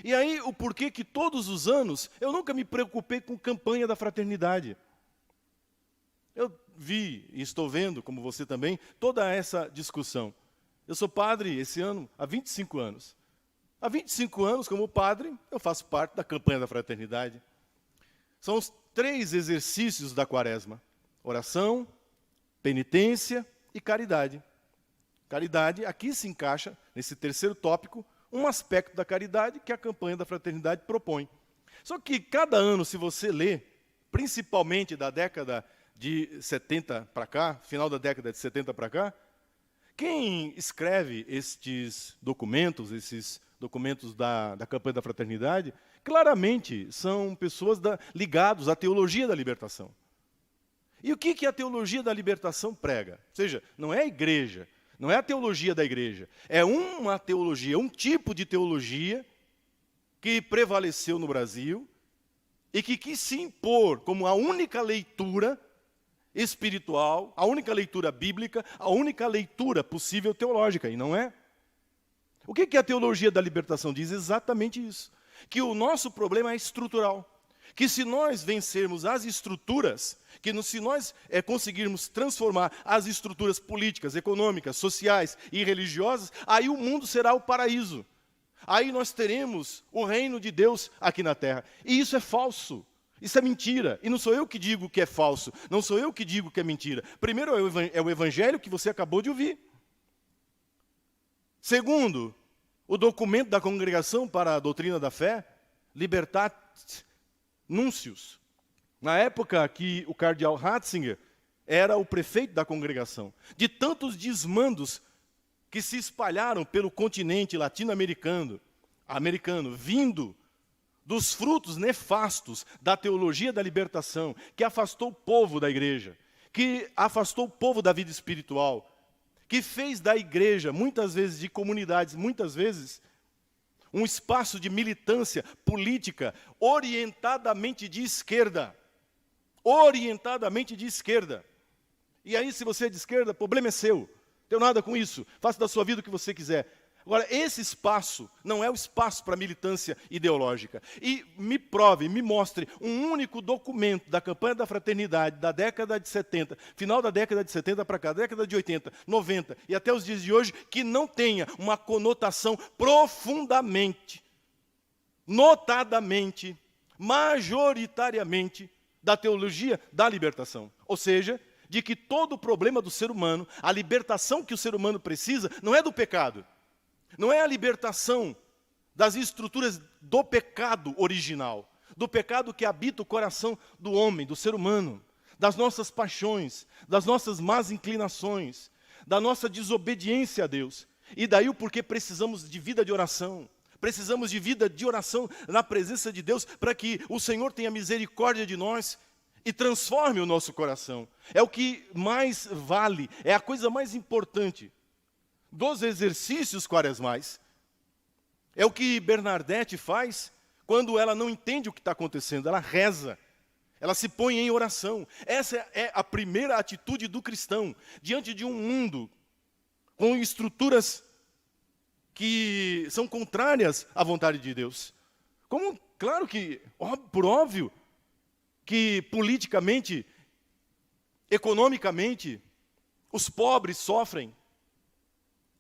E aí, o porquê que todos os anos eu nunca me preocupei com campanha da fraternidade. Eu vi e estou vendo, como você também, toda essa discussão. Eu sou padre esse ano há 25 anos. Há 25 anos, como padre, eu faço parte da campanha da fraternidade. São os 3 exercícios da quaresma: oração, penitência e caridade. Caridade, aqui se encaixa, nesse terceiro tópico, um aspecto da caridade que a campanha da fraternidade propõe. Só que cada ano, se você lê, principalmente da década de 70 para cá, final da década de 70 para cá, quem escreve esses documentos da campanha da fraternidade, claramente são pessoas ligadas à teologia da libertação. E o que a teologia da libertação prega? Ou seja, não é a igreja, não é a teologia da igreja, é uma teologia, um tipo de teologia que prevaleceu no Brasil e que quis se impor como a única leitura espiritual, a única leitura bíblica, a única leitura possível teológica, e não é. O que a teologia da libertação diz? Exatamente isso, que o nosso problema é estrutural, que se nós vencermos as estruturas, se nós conseguirmos transformar as estruturas políticas, econômicas, sociais e religiosas, aí o mundo será o paraíso. Aí nós teremos o reino de Deus aqui na terra. E isso é falso. Isso é mentira. E não sou eu que digo que é falso. Não sou eu que digo que é mentira. Primeiro é o evangelho que você acabou de ouvir. Segundo, o documento da Congregação para a Doutrina da Fé, Libertate Nuncius. Na época que o cardeal Ratzinger era o prefeito da congregação. De tantos desmandos que se espalharam pelo continente latino-americano, vindo dos frutos nefastos da teologia da libertação, que afastou o povo da igreja, que afastou o povo da vida espiritual, que fez da igreja, muitas vezes de comunidades, muitas vezes, um espaço de militância política orientadamente de esquerda. Orientadamente de esquerda. E aí, se você é de esquerda, o problema é seu. Não tenho nada com isso. Faça da sua vida o que você quiser. Agora, esse espaço não é o espaço para militância ideológica. E me prove, me mostre um único documento da campanha da fraternidade da década de 70, final da década de 70 para cá, década de 80, 90 e até os dias de hoje, que não tenha uma conotação profundamente, notadamente, majoritariamente, da teologia da libertação. Ou seja, de que todo o problema do ser humano, a libertação que o ser humano precisa, não é do pecado. Não é a libertação das estruturas do pecado original, do pecado que habita o coração do homem, do ser humano, das nossas paixões, das nossas más inclinações, da nossa desobediência a Deus. E daí o porquê precisamos de vida de oração. Precisamos de vida de oração na presença de Deus para que o Senhor tenha misericórdia de nós e transforme o nosso coração. É o que mais vale, é a coisa mais importante dos exercícios quaresmais. É o que Bernadette faz quando ela não entende o que está acontecendo. Ela reza, ela se põe em oração. Essa é a primeira atitude do cristão, diante de um mundo com estruturas que são contrárias à vontade de Deus. Como, claro que, por óbvio, que politicamente, economicamente, os pobres sofrem.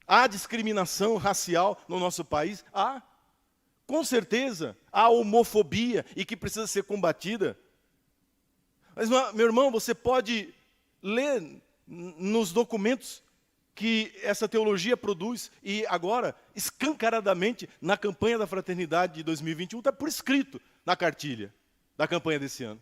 Há discriminação racial no nosso país? Há. Com certeza. Há homofobia e que precisa ser combatida. Mas, meu irmão, você pode ler nos documentos que essa teologia produz e agora, escancaradamente, na campanha da fraternidade de 2021, está por escrito na cartilha da campanha desse ano.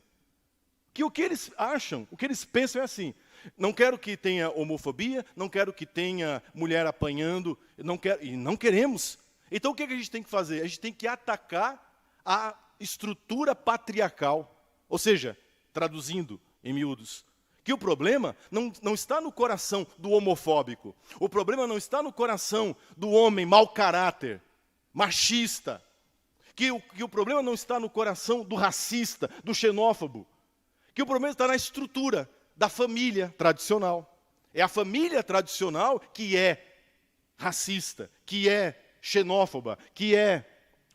Que o que eles acham, o que eles pensam é assim: não quero que tenha homofobia, não quero que tenha mulher apanhando, e não queremos. Então o que a gente tem que fazer? A gente tem que atacar a estrutura patriarcal. Ou seja, traduzindo em miúdos, que o problema não está no coração do homofóbico. O problema não está no coração do homem mau caráter, machista. Que o problema não está no coração do racista, do xenófobo. Que o problema está na estrutura da família tradicional. É a família tradicional que é racista, que é xenófoba, que é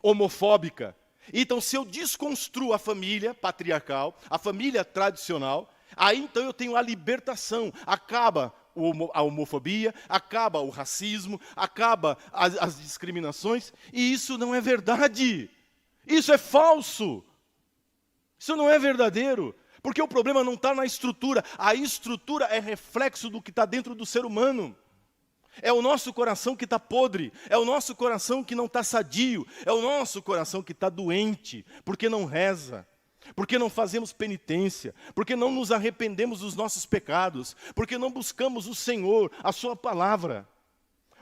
homofóbica. Então, se eu desconstruo a família patriarcal, a família tradicional, aí então eu tenho a libertação. Acaba a homofobia, acaba o racismo, acaba as discriminações, e isso não é verdade. Isso é falso. Isso não é verdadeiro. Porque o problema não está na estrutura. A estrutura é reflexo do que está dentro do ser humano. É o nosso coração que está podre, é o nosso coração que não está sadio, é o nosso coração que está doente, porque não reza, porque não fazemos penitência, porque não nos arrependemos dos nossos pecados, porque não buscamos o Senhor, a sua palavra.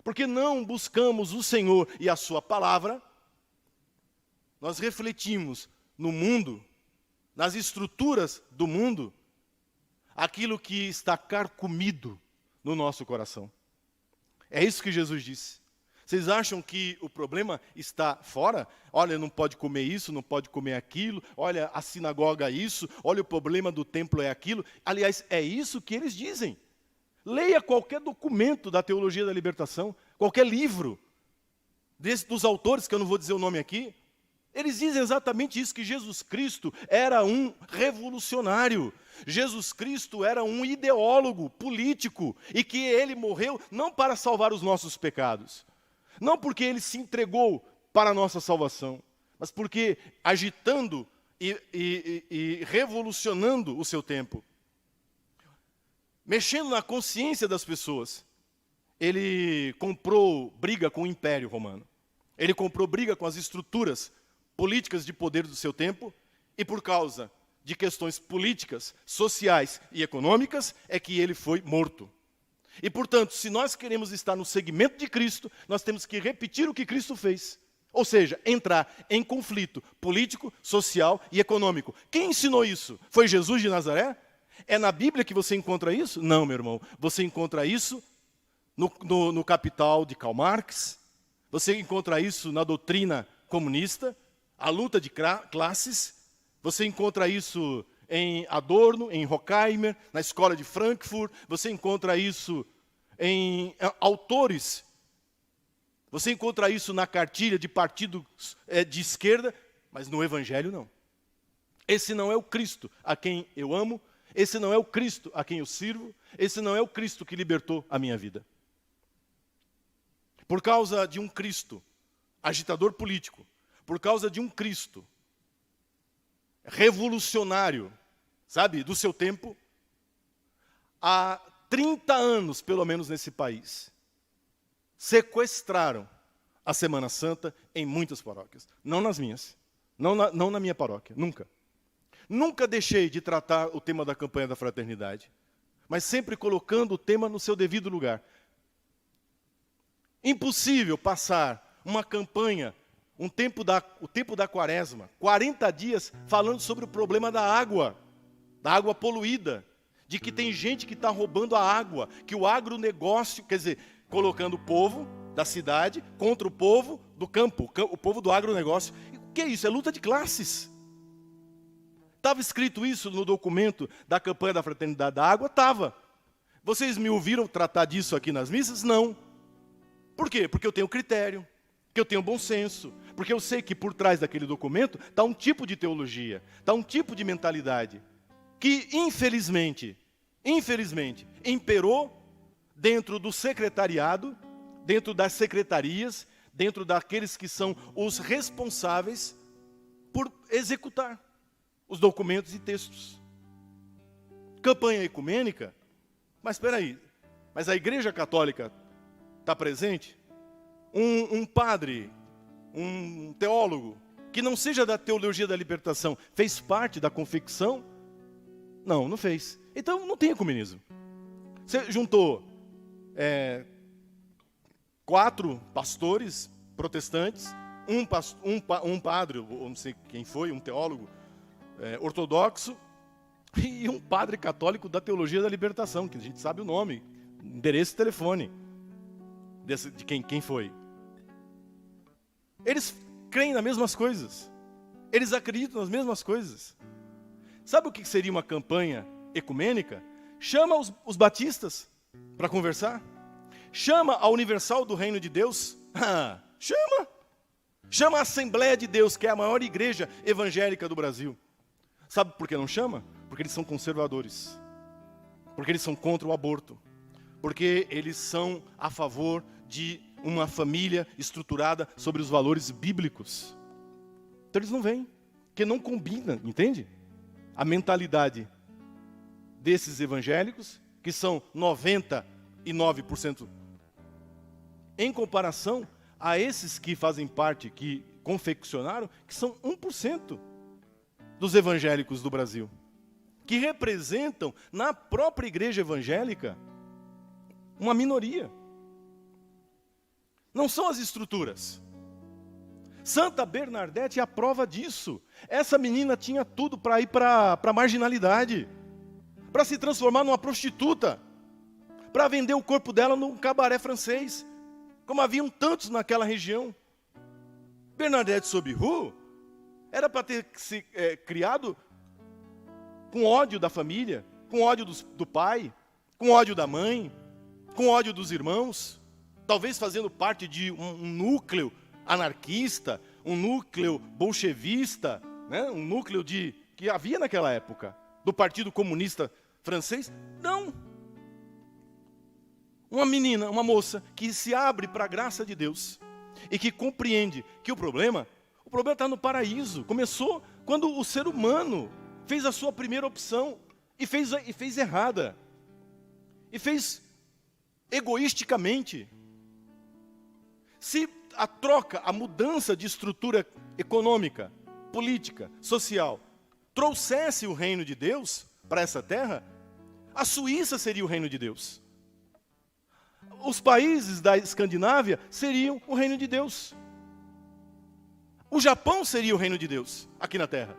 Porque não buscamos o Senhor e a sua palavra, nós refletimos no mundo, nas estruturas do mundo, aquilo que está carcomido no nosso coração. É isso que Jesus disse. Vocês acham que o problema está fora? Olha, não pode comer isso, não pode comer aquilo. Olha, a sinagoga é isso. Olha, o problema do templo é aquilo. Aliás, é isso que eles dizem. Leia qualquer documento da teologia da libertação, qualquer livro dos autores, que eu não vou dizer o nome aqui. Eles dizem exatamente isso, que Jesus Cristo era um revolucionário. Jesus Cristo era um ideólogo político e que ele morreu não para salvar os nossos pecados. Não porque ele se entregou para a nossa salvação, mas porque agitando e revolucionando o seu tempo, mexendo na consciência das pessoas, ele comprou briga com o Império Romano. Ele comprou briga com as estruturas políticas de poder do seu tempo, e por causa de questões políticas, sociais e econômicas, é que ele foi morto. E, portanto, se nós queremos estar no segmento de Cristo, nós temos que repetir o que Cristo fez. Ou seja, entrar em conflito político, social e econômico. Quem ensinou isso? Foi Jesus de Nazaré? É na Bíblia que você encontra isso? Não, meu irmão. Você encontra isso no Capital de Karl Marx, você encontra isso na doutrina comunista, a luta de classes, você encontra isso em Adorno, em Horkheimer, na escola de Frankfurt, você encontra isso em autores, você encontra isso na cartilha de partidos de esquerda, mas no Evangelho não. Esse não é o Cristo a quem eu amo, esse não é o Cristo a quem eu sirvo, esse não é o Cristo que libertou a minha vida. Por causa de um Cristo agitador político, por causa de um Cristo revolucionário, sabe, do seu tempo, há 30 anos, pelo menos nesse país, sequestraram a Semana Santa em muitas paróquias. Não nas minhas, não na minha paróquia, nunca. Nunca deixei de tratar o tema da campanha da fraternidade, mas sempre colocando o tema no seu devido lugar. Impossível passar uma campanha, o tempo da quaresma, 40 dias falando sobre o problema da água poluída, de que tem gente que está roubando a água, que o agronegócio, quer dizer, colocando o povo da cidade contra o povo do campo, o povo do agronegócio. O que é isso? É luta de classes. Estava escrito isso no documento da campanha da Fraternidade da Água? Estava. Vocês me ouviram tratar disso aqui nas missas? Não. Por quê? Porque eu tenho critério, que eu tenho bom senso, porque eu sei que por trás daquele documento está um tipo de teologia, está um tipo de mentalidade, que infelizmente, imperou dentro do secretariado, dentro das secretarias, dentro daqueles que são os responsáveis por executar os documentos e textos. Campanha ecumênica, mas espera aí, mas a Igreja Católica está presente? Um padre, um teólogo, que não seja da teologia da libertação, fez parte da confecção? Não, não fez. Então não tem ecumenismo. Você juntou 4 pastores protestantes, um padre, ou não sei quem foi, um teólogo ortodoxo, e um padre católico da teologia da libertação, que a gente sabe o nome, endereço e telefone de quem foi. Eles creem nas mesmas coisas. Eles acreditam nas mesmas coisas. Sabe o que seria uma campanha ecumênica? Chama os batistas para conversar. Chama a Universal do Reino de Deus. Chama. Chama a Assembleia de Deus, que é a maior igreja evangélica do Brasil. Sabe por que não chama? Porque eles são conservadores. Porque eles são contra o aborto. Porque eles são a favor de uma família estruturada sobre os valores bíblicos. Então eles não vêm, porque não combina, entende? A mentalidade desses evangélicos, que são 99%, em comparação a esses que fazem parte, que confeccionaram, que são 1% dos evangélicos do Brasil, que representam na própria igreja evangélica uma minoria. Não são as estruturas. Santa Bernadette é a prova disso. Essa menina tinha tudo para ir para a marginalidade, para se transformar numa prostituta, para vender o corpo dela num cabaré francês, como haviam tantos naquela região. Bernadette Sobiru era para ter se criado com ódio da família, com ódio do pai, com ódio da mãe, com ódio dos irmãos, talvez fazendo parte de um núcleo anarquista, um núcleo bolchevista, né? Um núcleo que havia naquela época, do Partido Comunista Francês. Não. Uma menina, uma moça que se abre para a graça de Deus e que compreende que o problema está no paraíso. Começou quando o ser humano fez a sua primeira opção e fez errada. E fez egoisticamente. Se a troca, a mudança de estrutura econômica, política, social, trouxesse o reino de Deus para essa terra, a Suíça seria o reino de Deus. Os países da Escandinávia seriam o reino de Deus. O Japão seria o reino de Deus aqui na terra.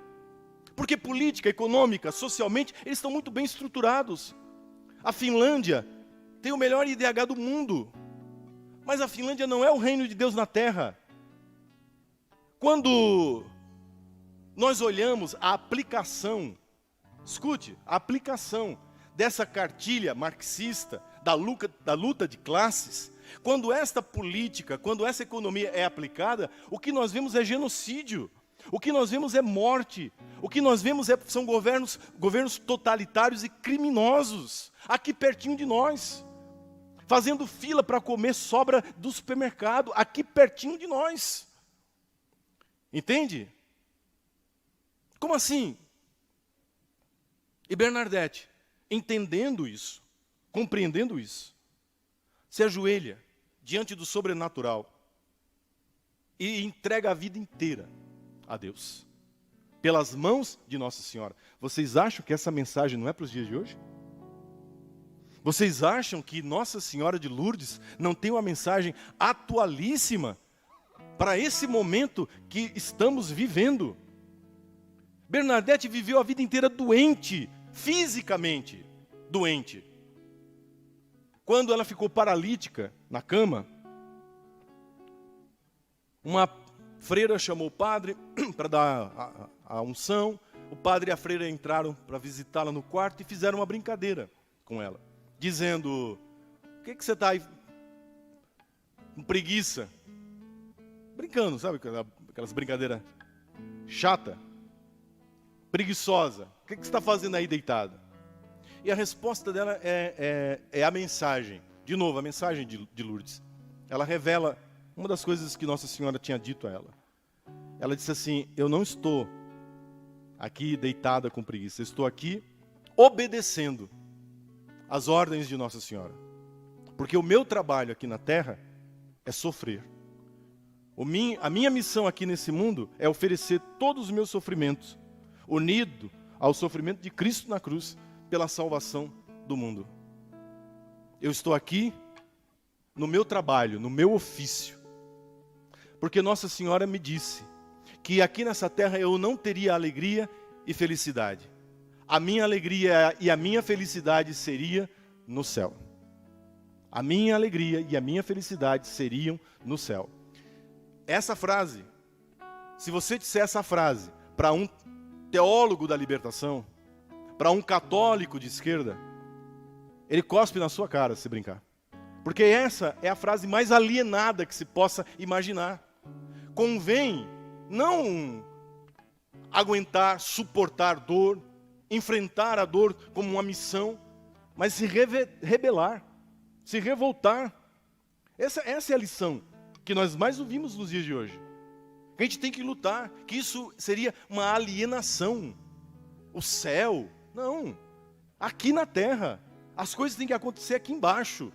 Porque política, econômica, socialmente, eles estão muito bem estruturados. A Finlândia tem o melhor IDH do mundo. Mas a Finlândia não é o reino de Deus na terra. Quando nós olhamos a aplicação, escute, a aplicação dessa cartilha marxista, da luta de classes, quando esta política, quando essa economia é aplicada, o que nós vemos é genocídio, o que nós vemos é morte, o que nós vemos são governos totalitários e criminosos, aqui pertinho de nós, fazendo fila para comer sobra do supermercado, aqui pertinho de nós. Entende? Como assim? E Bernadette, entendendo isso, compreendendo isso, se ajoelha diante do sobrenatural e entrega a vida inteira a Deus, pelas mãos de Nossa Senhora. Vocês acham que essa mensagem não é para os dias de hoje? Vocês acham que Nossa Senhora de Lourdes não tem uma mensagem atualíssima para esse momento que estamos vivendo? Bernadette viveu a vida inteira doente, fisicamente doente. Quando ela ficou paralítica na cama, uma freira chamou o padre para dar a unção. O padre e a freira entraram para visitá-la no quarto e fizeram uma brincadeira com ela, dizendo: o que você está aí com preguiça? Brincando, sabe? Aquelas brincadeiras chata, preguiçosa. O que você está fazendo aí deitada? E a resposta dela é a mensagem. De novo, a mensagem de Lourdes. Ela revela uma das coisas que Nossa Senhora tinha dito a ela. Ela disse assim: eu não estou aqui deitada com preguiça, eu estou aqui obedecendo as ordens de Nossa Senhora. Porque o meu trabalho aqui na terra é sofrer. A minha missão aqui nesse mundo é oferecer todos os meus sofrimentos, unido ao sofrimento de Cristo na cruz, pela salvação do mundo. Eu estou aqui no meu trabalho, no meu ofício, porque Nossa Senhora me disse que aqui nessa terra eu não teria alegria e felicidade. A minha alegria e a minha felicidade seria no céu. A minha alegria e a minha felicidade seriam no céu. Essa frase, se você disser essa frase para um teólogo da libertação, para um católico de esquerda, ele cospe na sua cara se brincar. Porque essa é a frase mais alienada que se possa imaginar. convém não aguentar, suportar dor, enfrentar a dor como uma missão, mas se rebelar, se revoltar. Essa é a lição que nós mais ouvimos nos dias de hoje. Que a gente tem que lutar, que isso seria uma alienação. O céu, não. Aqui na terra, as coisas têm que acontecer aqui embaixo.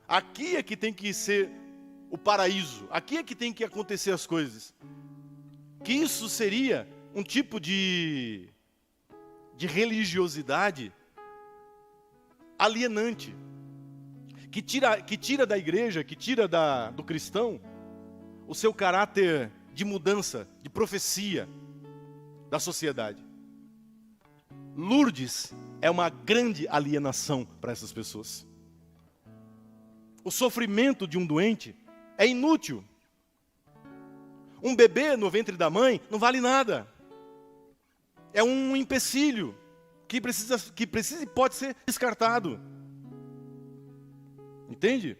Aqui é que tem que ser o paraíso. Aqui é que tem que acontecer as coisas. Que isso seria um tipo de religiosidade alienante. Que tira da igreja, que tira do cristão, o seu caráter de mudança, de profecia da sociedade. Lourdes é uma grande alienação para essas pessoas. O sofrimento de um doente é inútil. Um bebê no ventre da mãe não vale nada. É um empecilho que precisa e pode ser descartado. Entende?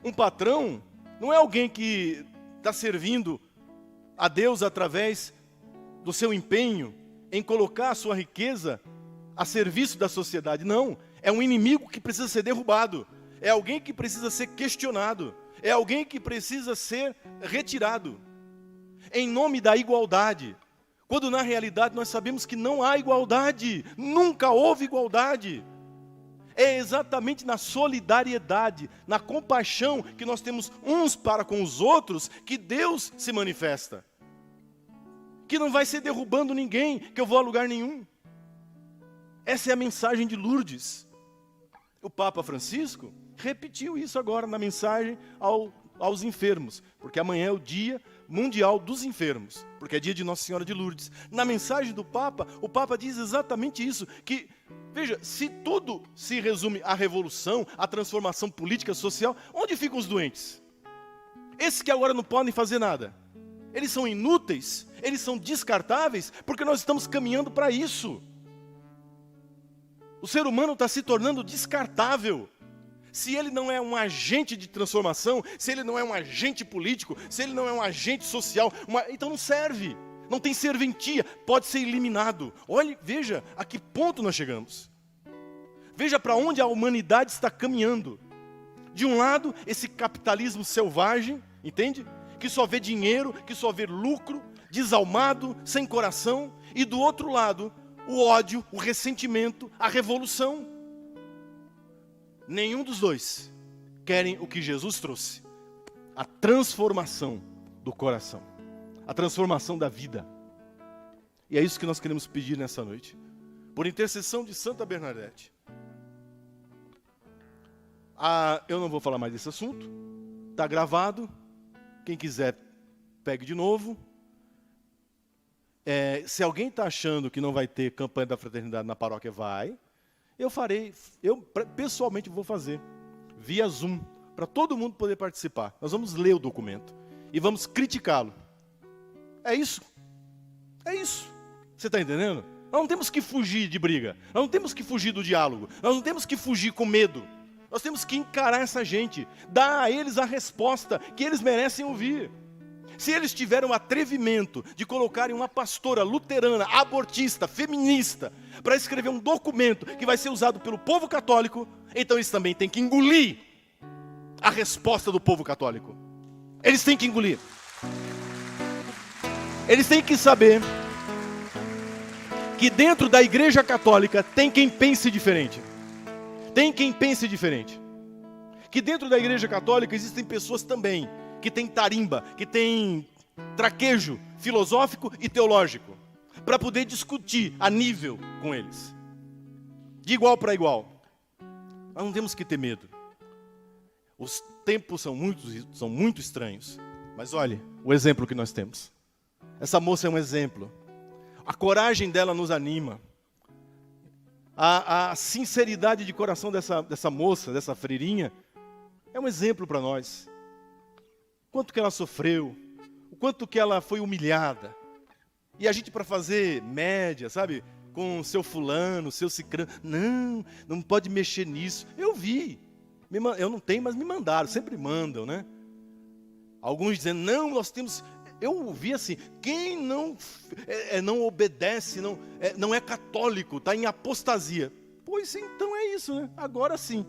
Um patrão não é alguém que está servindo a Deus através do seu empenho em colocar a sua riqueza a serviço da sociedade. Não, é um inimigo que precisa ser derrubado. É alguém que precisa ser questionado. É alguém que precisa ser retirado. Em nome da igualdade. Quando na realidade nós sabemos que não há igualdade. Nunca houve igualdade. É exatamente na solidariedade, na compaixão que nós temos uns para com os outros, que Deus se manifesta. Que não vai ser derrubando ninguém, que eu vou a lugar nenhum. Essa é a mensagem de Lourdes. O Papa Francisco repetiu isso agora na mensagem aos enfermos, porque amanhã é o Dia Mundial dos Enfermos, porque é dia de Nossa Senhora de Lourdes. Na mensagem do Papa, o Papa diz exatamente isso, que, veja, se tudo se resume à revolução, à transformação política, social, onde ficam os doentes? Esses que agora não podem fazer nada. Eles são inúteis, eles são descartáveis, porque nós estamos caminhando para isso. O ser humano está se tornando descartável. Se ele não é um agente de transformação, se ele não é um agente político, se ele não é um agente social, então não serve, não tem serventia, pode ser eliminado. Olhe, veja a que ponto nós chegamos. Veja para onde a humanidade está caminhando. De um lado, esse capitalismo selvagem, entende? Que só vê dinheiro, que só vê lucro, desalmado, sem coração. E do outro lado, o ódio, o ressentimento, a revolução. Nenhum dos dois querem o que Jesus trouxe. A transformação do coração. A transformação da vida. E é isso que nós queremos pedir nessa noite. Por intercessão de Santa Bernadette. Eu não vou falar mais desse assunto. Está gravado. Quem quiser, pegue de novo. Se alguém está achando que não vai ter campanha da fraternidade na paróquia, vai. Eu pessoalmente vou fazer, via Zoom, para todo mundo poder participar. Nós vamos ler o documento e vamos criticá-lo. É isso. É isso. Você está entendendo? Nós não temos que fugir de briga. Nós não temos que fugir do diálogo. Nós não temos que fugir com medo. Nós temos que encarar essa gente. Dar a eles a resposta que eles merecem ouvir. Se eles tiveram o atrevimento de colocarem uma pastora luterana, abortista, feminista, para escrever um documento que vai ser usado pelo povo católico, então eles também têm que engolir a resposta do povo católico. Eles têm que engolir. Eles têm que saber que dentro da Igreja Católica tem quem pense diferente. Tem quem pense diferente. Que dentro da Igreja Católica existem pessoas também que tem tarimba, que tem traquejo filosófico e teológico, para poder discutir a nível com eles, de igual para igual. Nós não temos que ter medo. Os tempos são muito estranhos, mas olhe o exemplo que nós temos. Essa moça é um exemplo. A coragem dela nos anima. A sinceridade de coração dessa moça, dessa freirinha, é um exemplo para nós. Quanto que ela sofreu, o quanto que ela foi humilhada. E a gente, para fazer média, sabe, com o seu fulano, o seu cicrano, não pode mexer nisso. Eu vi, eu não tenho, mas me mandaram, sempre mandam, né? Alguns dizendo, não, nós temos, Eu ouvi assim, quem não obedece, não é católico, está em apostasia. Pois então é isso, né? Agora sim.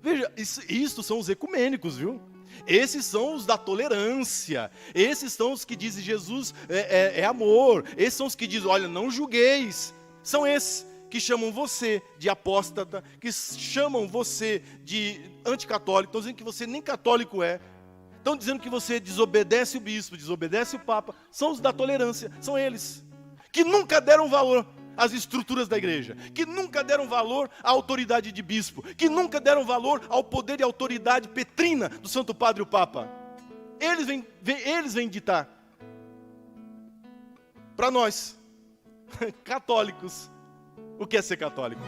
Veja, isso são os ecumênicos, viu? Esses são os da tolerância. Esses são os que dizem Jesus é amor. Esses são os que dizem, olha, não julgueis. São esses que chamam você de apóstata, que chamam você de anticatólico, estão dizendo que você nem católico é. Estão dizendo que você desobedece o bispo, desobedece o papa. São os da tolerância, são eles. Que nunca deram valor às estruturas da igreja. Que nunca deram valor à autoridade de bispo. Que nunca deram valor ao poder e autoridade petrina do Santo Padre o Papa. Eles vêm ditar. Para nós, católicos, o que é ser católico?